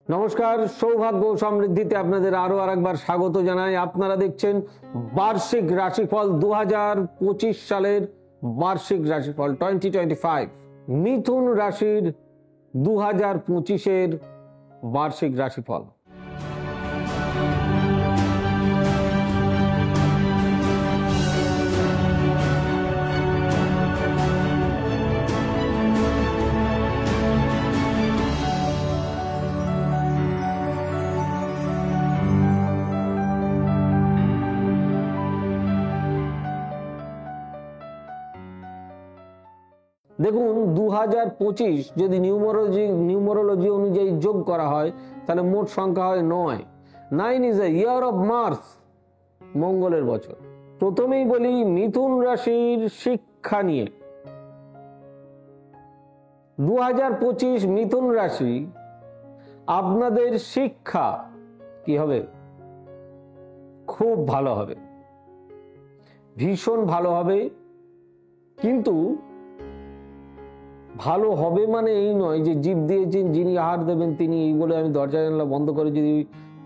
নমস্কার, সৌভাগ্য সমৃদ্ধিতে আপনাদের আরো আরেকবার স্বাগত জানাই। আপনারা দেখছেন বার্ষিক রাশিফল 2025 সালের বার্ষিক রাশিফল 2025। মিথুন রাশির 2025-এর বার্ষিক রাশিফল। দেখুন, 2025 যদি নিউমারোলজি অনুযায়ী যোগ করা হয় তাহলে মোট সংখ্যা হয় 9। 9 is a year of Mars, মঙ্গলের বছর। প্রথমেই বলি মিথুন রাশির শিক্ষা নিয়ে। 2025 মিথুন রাশি, আপনাদের শিক্ষা কি হবে? খুব ভালো হবে, ভীষণ ভালো হবে। কিন্তু ভালো হবে মানে এই নয় যে জীব দিয়েছেন যিনি আহার দেবেন তিনি, এই বলে আমি দরজা জানলা বন্ধ করে যদি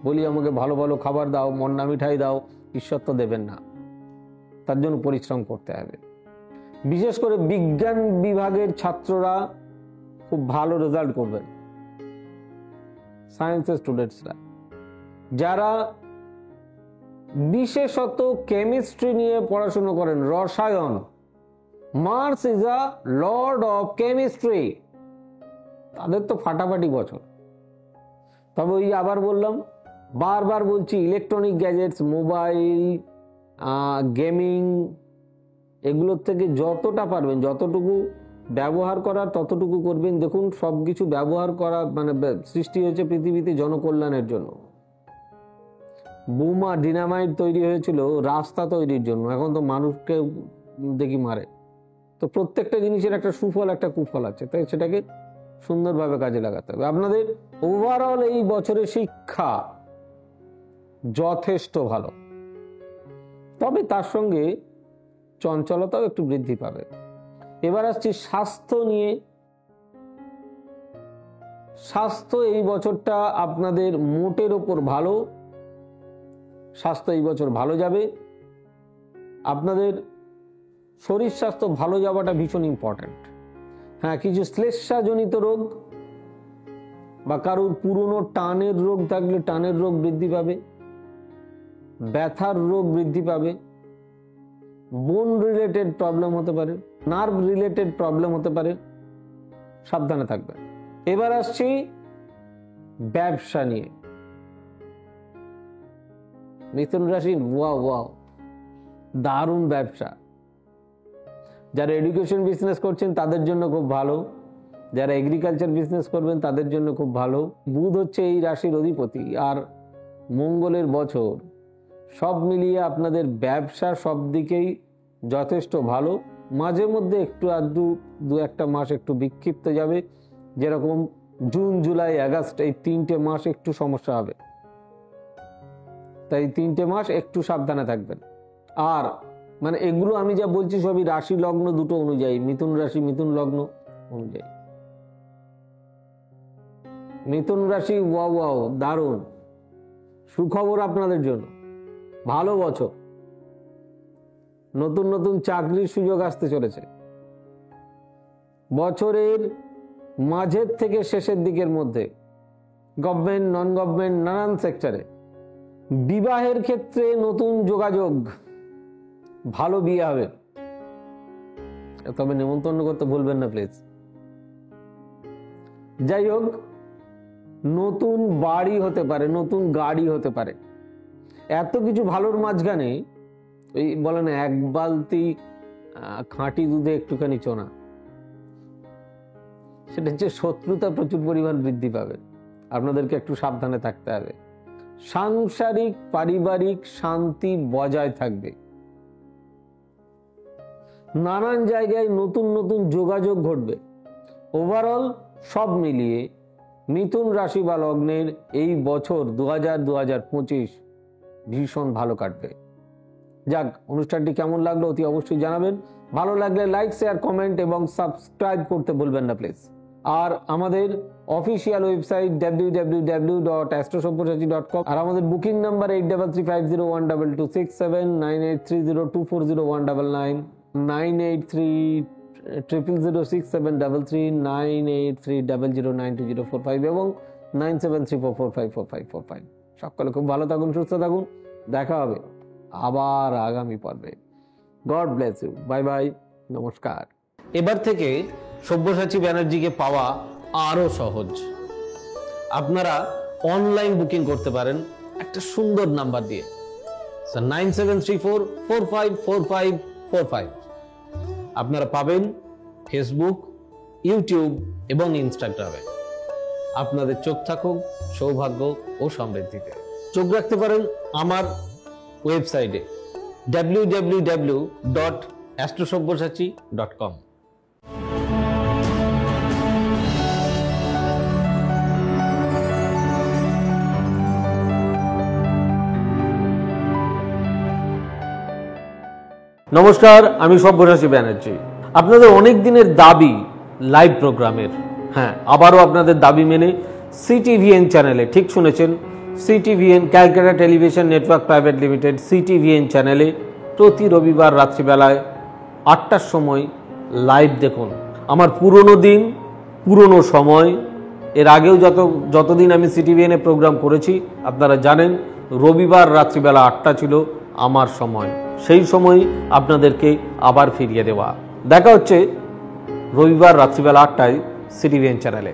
বলি আমাকে ভালো ভালো খাবার দাও, মন্না মিঠাই দাও, ঈশ্বর তো দেবেন না। তার জন্য পরিশ্রম করতে হবে। বিশেষ করে বিজ্ঞান বিভাগের ছাত্ররা খুব ভালো রেজাল্ট করবেন, সায়েন্সের স্টুডেন্টসরা। যারা বিশেষত কেমিস্ট্রি নিয়ে পড়াশুনো করেন, রসায়ন, Mars is a lord of chemistry, তাদের তো ফাটাফাটি বছর। তবে ওই আবার বললাম, বারবার বলছি, ইলেকট্রনিক গ্যাজেটস, মোবাইল, গেমিং, এগুলোর থেকে যতটা পারবেন যতটুকু ব্যবহার করার ততটুকু করবেন। দেখুন, সবকিছু ব্যবহার করা মানে সৃষ্টি হয়েছে পৃথিবীতে জনকল্যাণের জন্য। বোমা, ডিনামাইট তৈরি হয়েছিল রাস্তা তৈরির জন্য, এখন তো মানুষকে দেখি মারে। তো প্রত্যেকটা জিনিসের একটা সুফল একটা কুফল আছে, তাই সেটাকে সুন্দরভাবে কাজে লাগাতে হবে। আপনাদের ওভারঅল এই বছরের শিক্ষা যথেষ্ট ভালো, তবে তার সঙ্গে চঞ্চলতাও একটু বৃদ্ধি পাবে। এবার আসছি স্বাস্থ্য নিয়ে। স্বাস্থ্য এই বছরটা আপনাদের মোটের ওপর ভালো। স্বাস্থ্য এই বছর ভালো যাবে। আপনাদের শরীর স্বাস্থ্য ভালো যাওয়াটা ভীষণ ইম্পর্ট্যান্ট। হ্যাঁ, কিছু শ্লেষ্মাজনিত রোগ বা কারোর পুরনো টানের রোগ থাকলে টানের রোগ বৃদ্ধি পাবে, ব্যথার রোগ বৃদ্ধি পাবে, বোন রিলেটেড প্রবলেম হতে পারে, নার্ভ রিলেটেড প্রবলেম হতে পারে, সাবধানে থাকবেন। এবার আসছি ব্যবসা নিয়ে। মিথুন রাশি, ওয়াও দারুণ ব্যবসা। যারা এডুকেশন বিজনেস করছেন তাদের জন্য খুব ভালো, যারা এগ্রিকালচার বিজনেস করবেন তাদের জন্য খুব ভালো। বুধ হচ্ছে এই রাশির অধিপতি, আর মঙ্গলের বছর, সব মিলিয়ে আপনাদের ব্যবসা সব দিকেই যথেষ্ট ভালো। মাঝে মধ্যে একটু আধটু দু একটা মাস একটু বিক্ষিপ্ত যাবে, যেরকম জুন, জুলাই, আগস্ট, এই 3টে মাস একটু সমস্যা হবে। তাই 3টে মাস একটু সাবধানে থাকবেন। আর মানে এগুলো আমি যা বলছি সবই রাশি লগ্ন দুটো অনুযায়ী, মিথুন রাশি মিথুন লগ্ন অনুযায়ী। মিথুন রাশি, ওয়াও দারুণ সুখবর আপনাদের জন্য, ভালো বছর। নতুন নতুন চাকরির সুযোগ আসতে চলেছে বছরের মাঝের থেকে শেষের দিকের মধ্যে, গভর্নমেন্ট, নন গভর্নমেন্ট, নানান সেক্টরে। বিবাহের ক্ষেত্রে নতুন যোগাযোগ, ভালো বিয়ে হবে। তবে নিমন্ত্রণ করতে ভুলবেন না প্লিজ। যাই হোক, নতুন বাড়ি হতে পারে, নতুন গাড়ি হতে পারে। এত কিছু ভালোর মাঝখানে ওই বলে না, এক বালতি খাঁটি দুধে একটুখানি চোনা, সেটা হচ্ছে শত্রুতা প্রচুর পরিমাণ বৃদ্ধি পাবে। আপনাদেরকে একটু সাবধানে থাকতে হবে। সাংসারিক পারিবারিক শান্তি বজায় থাকবে। নানান জায়গায় নতুন নতুন যোগাযোগ ঘটবে। ওভারঅল সব মিলিয়ে মিথুন রাশি বা লগ্নের এই বছর 2025 ভীষণ ভালো কাটবে। যাক, অনুষ্ঠানটি কেমন লাগলো অতি অবশ্যই জানাবেন। ভালো লাগলে লাইক, শেয়ার, কমেন্ট এবং সাবস্ক্রাইব করতে ভুলবেন না প্লিজ। আর আমাদের অফিসিয়াল ওয়েবসাইট www.astrosavysachi.com, আর আমাদের বুকিং নাম্বার 8335012267, 9830240199, 9830006733, 9830092045 এবং 9734454545। সকলে খুব ভালো থাকুন, সুস্থ থাকুন, দেখা হবে আবার আগামী পর্বে। God bless you, bye bye, নমস্কার। এবার থেকে সব্যসাচী ব্যানার্জিকে পাওয়া আরো সহজ। আপনারা অনলাইন বুকিং করতে পারেন একটা সুন্দর নাম্বার দিয়ে, 9734454545। আপনারা পাবেন ফেসবুক, ইউটিউব এবং ইনস্টাগ্রামে। আপনাদের চোখ থাকুক সৌভাগ্য ও সমৃদ্ধিতে। চোখ রাখতে পারেন আমার ওয়েবসাইটে www.astrosavysachi.com। নমস্কার, আমি সব্যসাচী ব্যানার্জি। আপনাদের অনেক দিনের দাবি লাইভ প্রোগ্রামের, হ্যাঁ আবারও আপনাদের দাবি মেনে CTVN চ্যানেলে, ঠিক শুনেছেন, CTVN Calcutta television network private limited CTVN চ্যানেলে প্রতি রবিবার রাত্রিবেলায় 8টার সময় লাইভ দেখুন। আমার পুরনো দিন, পুরনো সময়, এর আগেও যতদিন আমি CTVN এ প্রোগ্রাম করেছি আপনারা জানেন রবিবার রাত্রিবেলা 8টা ছিল আমার সময়। সেই সময় আপনাদেরকে আবার ফিরিয়ে দেওয়া। দেখা হচ্ছে রবিবার রাত্রিবেলা 8টায় CTVN চ্যানেলে।